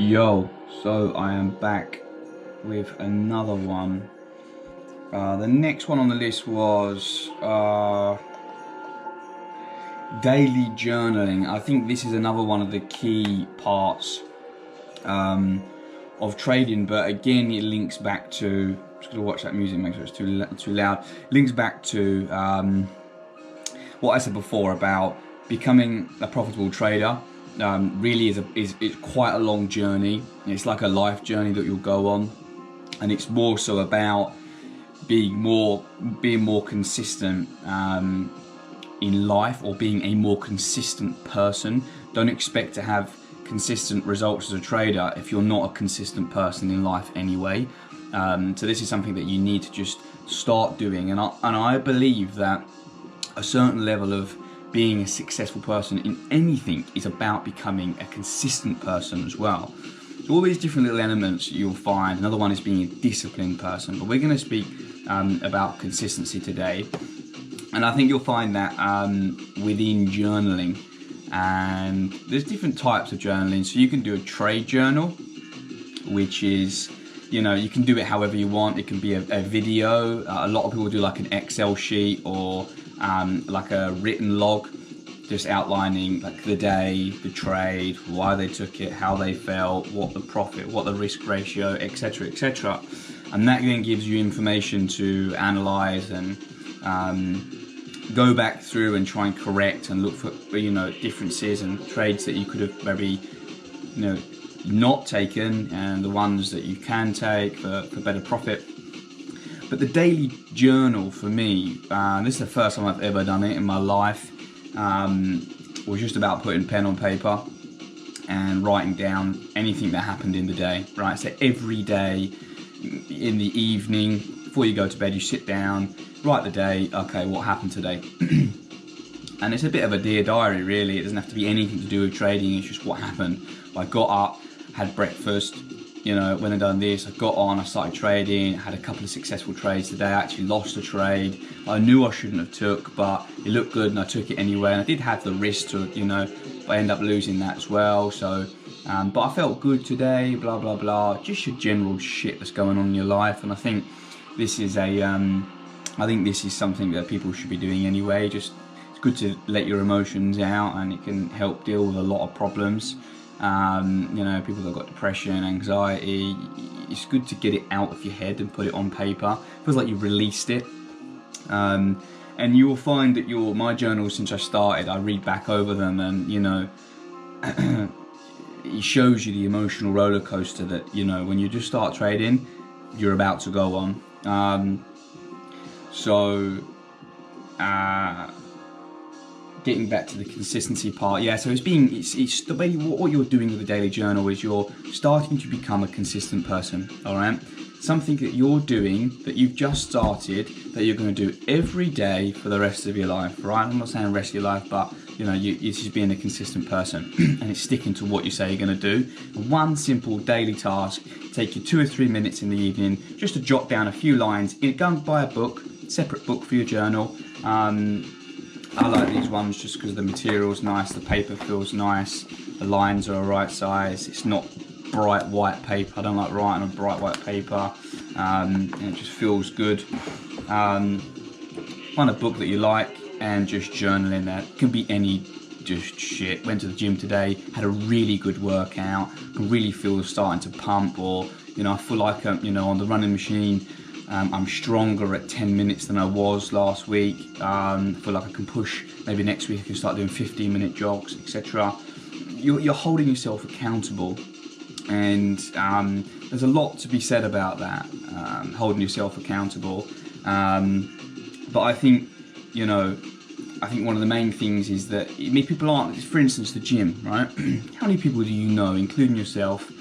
Yo, so I am back with another one. The next one on the list was daily journaling. I think this is another one of the key parts of trading, but again it links back to, I'm just going to watch that music, make sure it's too loud, links back to what I said before about becoming a profitable trader. Really is quite a long journey. It's like a life journey that you'll go on, and it's more so about being more consistent in life, or being a more consistent person. Don't expect to have consistent results as a trader if you're not a consistent person in life anyway. So this is something that you need to just start doing, and I believe that a certain level of being a successful person in anything is about becoming a consistent person as well. So all these different little elements you'll find. Another one is being a disciplined person, but we're going to speak about consistency today. And I think you'll find that within journaling, and there's different types of journaling. So you can do a trade journal, which is, you can do it however you want. It can be a video. A lot of people do like an Excel sheet, or like a written log, just outlining like the day, the trade, why they took it, how they felt, what the profit, what the risk ratio, etc., etc. And that then gives you information to analyze and go back through and try and correct and look for differences and trades that you could have maybe not taken, and the ones that you can take for better profit. But the daily journal for me, this is the first time I've ever done it in my life, was just about putting pen on paper and writing down anything that happened in the day, right? So every day in the evening, before you go to bed, you sit down, write the day, okay, what happened today? And it's a bit of a Dear Diary, really. It doesn't have to be anything to do with trading, it's just what happened. I got up, had breakfast, when I done this, I got on, I started trading, had a couple of successful trades today. I actually lost a trade I knew I shouldn't have took, but it looked good and I took it anyway. And I did have the risk to, but I ended up losing that as well. So, but I felt good today, blah, blah, blah. Just your general shit that's going on in your life. And I think this is something that people should be doing anyway. Just, it's good to let your emotions out, and it can help deal with a lot of problems. People that got depression, anxiety, it's good to get it out of your head and put it on paper. It feels like you've released it. And you will find that my journals, since I started, I read back over them, and it shows you the emotional roller coaster that, when you just start trading, you're about to go on. Getting back to the consistency part, so it's the way what you're doing with the daily journal is you're starting to become a consistent person. All right, something that you're doing, that you've just started, that you're going to do every day for the rest of your life. Right? I'm not saying the rest of your life, but it's just being a consistent person and it's sticking to what you say you're going to do. One simple daily task, take you 2 or 3 minutes in the evening, just to jot down a few lines. Go and buy a book, separate book for your journal. I like these ones just because the material's nice, the paper feels nice, the lines are the right size, it's not bright white paper. I don't like writing on bright white paper, and it just feels good. Find a book that you like and just journal in that. It can be any just shit. Went to the gym today, had a really good workout, can really feel starting to pump, or I feel like on the running machine, I'm stronger at 10 minutes than I was last week. I feel like I can push, maybe next week I can start doing 15-minute jogs, etc. You're holding yourself accountable, and there's a lot to be said about that, holding yourself accountable. But I think, one of the main things is that people aren't, for instance, the gym, right? How many people do you know, including yourself,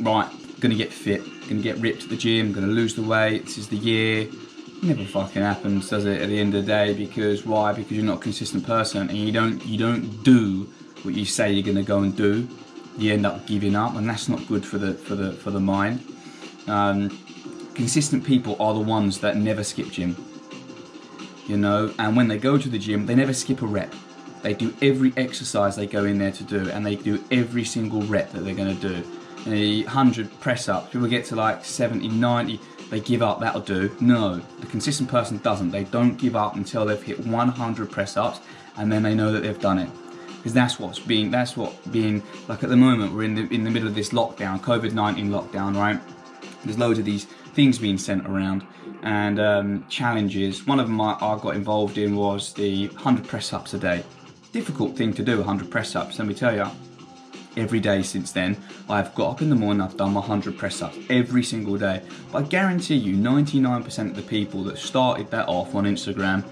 right, gonna get fit, gonna get ripped at the gym, gonna lose the weight, this is the year? It never fucking happens, does it, at the end of the day? Because why? Because you're not a consistent person, and you don't do what you say you're gonna go and do. You end up giving up, and that's not good for the mind. Consistent people are the ones that never skip gym. And when they go to the gym, they never skip a rep. They do every exercise they go in there to do, and they do every single rep that they're going to do. the 100 press ups, people get to like 70, 90, they give up, that'll do. No, the consistent person doesn't. They don't give up until they've hit 100 press ups, and then they know that they've done it. Because that's what being like at the moment, we're in the middle of this lockdown, COVID-19 lockdown, right? There's loads of these things being sent around, and challenges. One of them I got involved in was the 100 press ups a day. Difficult thing to do, 100 press ups, let me tell you. Every day since then, I've got up in the morning, I've done my 100 press ups every single day. But I guarantee you 99% of the people that started that off on Instagram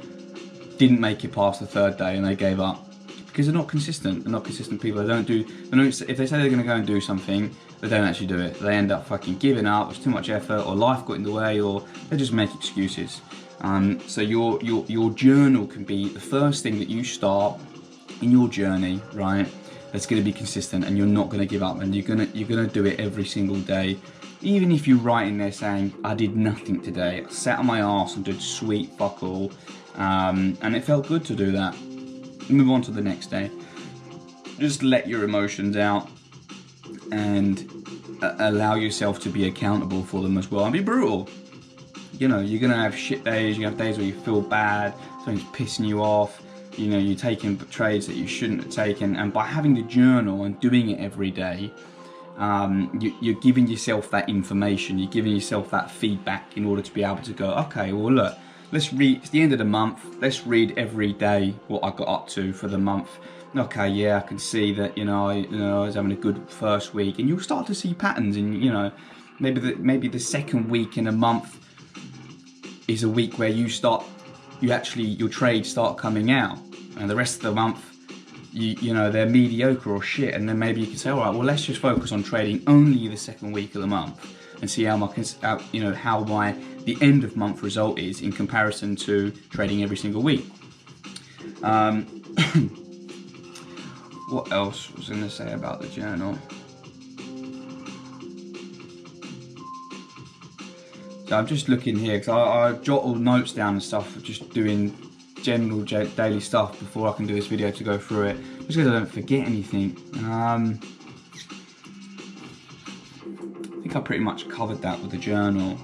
didn't make it past the third day and they gave up. Because they're not consistent. They're not consistent people. They don't, if they say they're going to go and do something, they don't actually do it. They end up fucking giving up. It's too much effort, or life got in the way, or they just make excuses. So your journal can be the first thing that you start in your journey, right? That's going to be consistent, and you're not going to give up, and you're gonna do it every single day. Even if you write in there saying, I did nothing today, I sat on my arse and did sweet fuck all, and it felt good to do that. Move on to the next day. Just let your emotions out and allow yourself to be accountable for them as well, and be brutal. You know, you're gonna have shit days, you have days where you feel bad, something's pissing you off, you know, you're taking trades that you shouldn't have taken, and by having the journal and doing it every day, you're giving yourself that information, you're giving yourself that feedback in order to be able to go, okay, well look, let's read, it's the end of the month, let's read every day what I got up to for the month. Okay, yeah, I can see that, I was having a good first week, and you'll start to see patterns, and maybe the second week in a month is a week where your trades start coming out, and the rest of the month, they're mediocre or shit, and then maybe you can say, all right, well, let's just focus on trading only the second week of the month, and see how the end of month result is in comparison to trading every single week. What else was I going to say about the journal? So I'm just looking here because I jot all notes down and stuff, just doing general daily stuff before I can do this video to go through it, just because I don't forget anything. I think I pretty much covered that with the journal.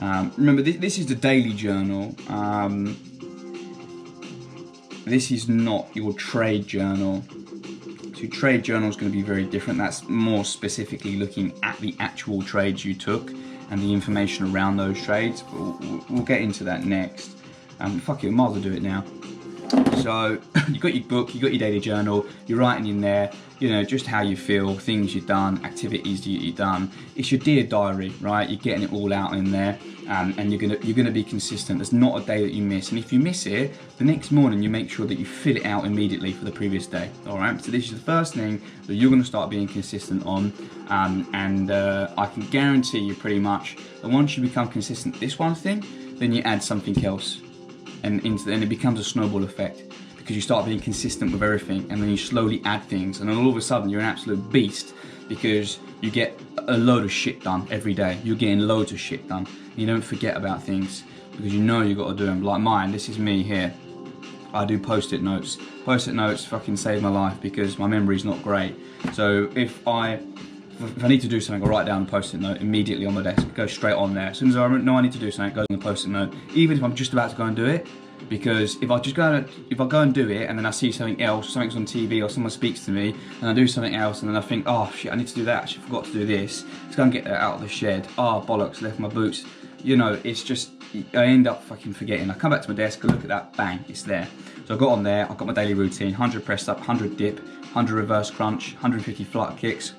Remember, this is the daily journal. This is not your trade journal. So your trade journal is going to be very different. That's more specifically looking at the actual trades you took and the information around those trades. We'll get into that next. Fuck it, we might as well do it now. So you got your book, you got your daily journal, you're writing in there, just how you feel, things you've done, activities you've done. It's your dear diary, right? You're getting it all out in there, and you're gonna be consistent. There's not a day that you miss, and if you miss it, the next morning you make sure that you fill it out immediately for the previous day. All right. So this is the first thing that you're gonna start being consistent on, and I can guarantee you pretty much that once you become consistent with this one thing, then you add something else. And it becomes a snowball effect, because you start being consistent with everything, and then you slowly add things, and then all of a sudden you're an absolute beast, because you get a load of shit done every day. You're getting loads of shit done. You don't forget about things because you know you got to do them. Like mine, this is me here. I do post-it notes. Post-it notes fucking save my life because my memory's not great. So if I need to do something, I'll write down a post-it note immediately on my desk. It goes straight on there. As soon as I know I need to do something, it goes on the post-it note. Even if I'm just about to go and do it, because if I go and do it and then I see something else, something's on TV or someone speaks to me and I do something else and then I think, oh shit, I need to do that. I actually forgot to do this. Let's go and get that out of the shed. Oh bollocks, left my boots. It's just, I end up fucking forgetting. I come back to my desk, I look at that, bang, it's there. So I got on there, I've got my daily routine, 100 press up, 100 dip, 100 reverse crunch, 150 flutter kicks,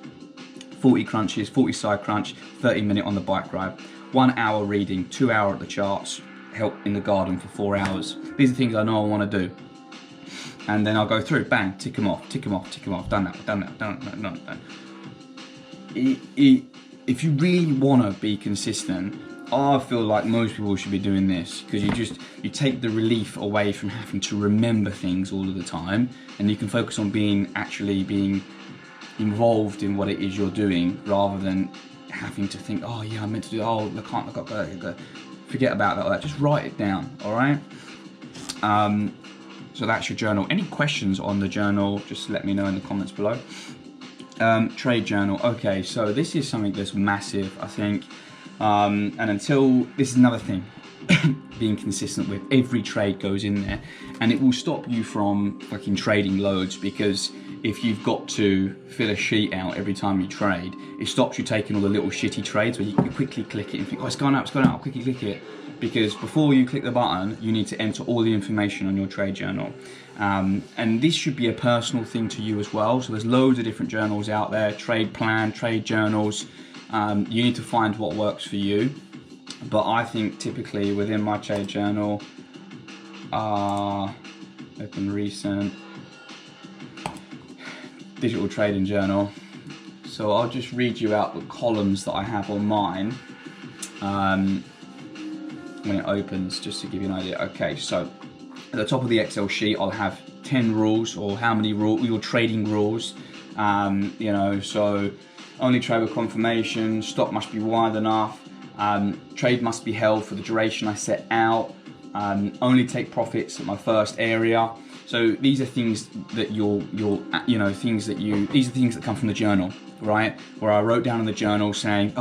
40 crunches, 40 side crunch, 30 minute on the bike ride, 1 hour reading, 2 hour at the charts, help in the garden for 4 hours. These are things I know I want to do. And then I'll go through, bang, tick them off, tick them off, tick them off, done that. If you really want to be consistent, I feel like most people should be doing this, because you take the relief away from having to remember things all of the time, and you can focus on actually being involved in what it is you're doing, rather than having to think, oh yeah, I meant to do, oh I can't, I've got to go. Forget about that. Just write it down. All right. So that's your journal. Any questions on the journal, just let me know in the comments below. Trade journal. Okay, so this is something that's massive, I think. And until, this is another thing, being consistent with every trade goes in there, and it will stop you from fucking trading loads, because if you've got to fill a sheet out every time you trade, it stops you taking all the little shitty trades where you quickly click it and think, oh, it's gone up, I'll quickly click it. Because before you click the button, you need to enter all the information on your trade journal. And this should be a personal thing to you as well. So there's loads of different journals out there, trade plan, trade journals. You need to find what works for you. But I think typically within my trade journal, open recent, digital trading journal. So I'll just read you out the columns that I have on mine. When it opens, just to give you an idea. Okay, so at the top of the Excel sheet, I'll have 10 rules, or how many rules, your trading rules. So only trade with confirmation, stop must be wide enough, trade must be held for the duration I set out, only take profits at my first area. So these are things that these are things that come from the journal, right? Where I wrote down in the journal saying,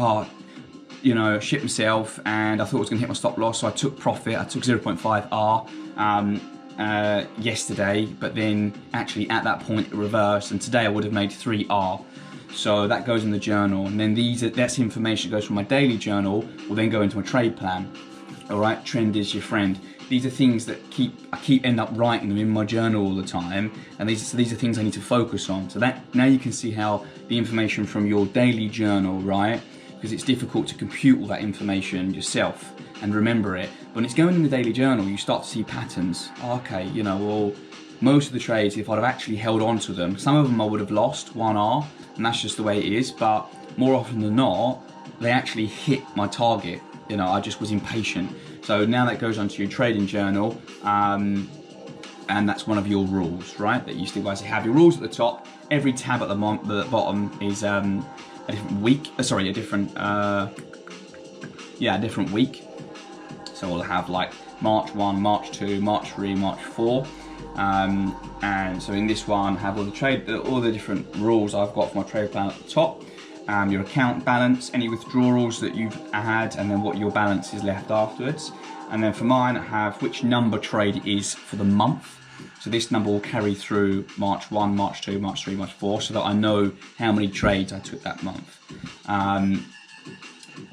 shit myself, and I thought I was going to hit my stop loss, so I took profit. I took 0.5 R yesterday, but then actually at that point it reversed, and today I would have made 3 R. So that goes in the journal, and then that's information that goes from my daily journal, will then go into my trade plan. All right, trend is your friend. These are things that I end up writing them in my journal all the time, and these are things I need to focus on. So that now you can see how the information from your daily journal, right? Because it's difficult to compute all that information yourself and remember it. But when it's going in the daily journal, you start to see patterns. Okay, most of the trades, if I'd have actually held on to them, some of them I would have lost 1 R, and that's just the way it is. But more often than not, they actually hit my target. I just was impatient. So now that goes onto your trading journal, and that's one of your rules, right? That you still guys have your rules at the top. Every tab at the bottom is a different week. A different week. So we'll have like March 1, March 2, March 3, March 4. And so in this one, I have all the different rules I've got for my trade plan at the top. Your account balance, any withdrawals that you've had, and then what your balance is left afterwards. And then for mine, I have which number trade is for the month. So this number will carry through March 1, March 2, March 3, March 4, so that I know how many trades I took that month.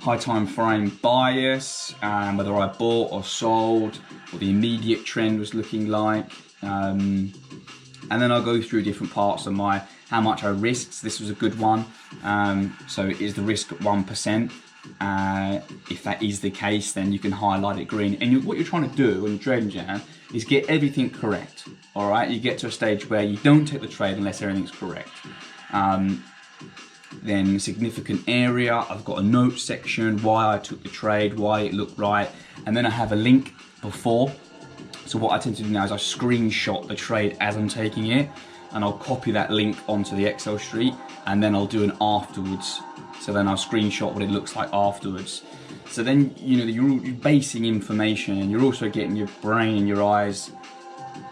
High time frame bias, whether I bought or sold, what the immediate trend was looking like. And then I'll go through different parts of how much I risked. This was a good one. So is the risk at 1%? If that is the case, then you can highlight it green. And what you're trying to do when you're trading, Jan, is get everything correct. All right, you get to a stage where you don't take the trade unless everything's correct. Then significant area, I've got a note section, why I took the trade, why it looked right, and then I have a link before. So what I tend to do now is I screenshot the trade as I'm taking it, and I'll copy that link onto the Excel sheet, and then I'll do an afterwards. So then I'll screenshot what it looks like afterwards. So then, you're basing information, and you're also getting your brain and your eyes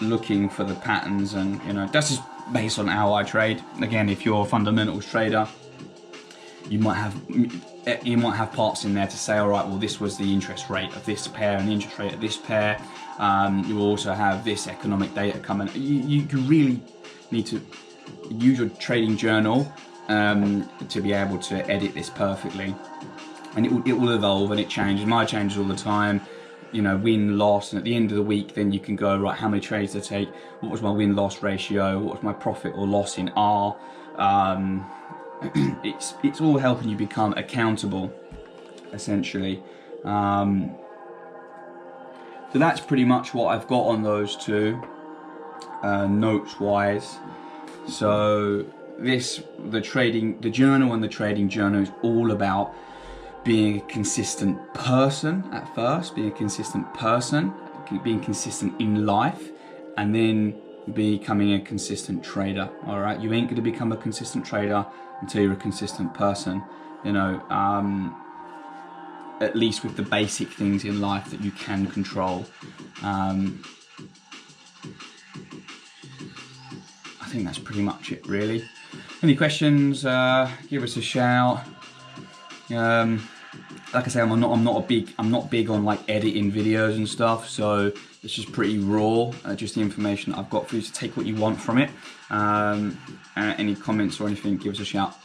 looking for the patterns, and that's just based on how I trade. Again, if you're a fundamentals trader, you might have parts in there to say, all right, well, this was the interest rate of this pair and the interest rate of this pair. You also have this economic data coming. You really need to use your trading journal to be able to edit this perfectly, and it will evolve and it changes. Mine changes all the time. Win, loss, and at the end of the week, then you can go, right, how many trades did I take? What was my win-loss ratio? What was my profit or loss in R? It's all helping you become accountable, essentially. So that's pretty much what I've got on those two, notes-wise. So the journal and the trading journal is all about being a consistent person at first, being consistent in life, and then becoming a consistent trader. All right, you ain't going to become a consistent trader until you're a consistent person. At least with the basic things in life that you can control. I think that's pretty much it, really. Any questions? Give us a shout. Like I say, I'm not big on like editing videos and stuff, so it's just pretty raw. Just the information that I've got for you, to take what you want from it. Any comments or anything, give us a shout.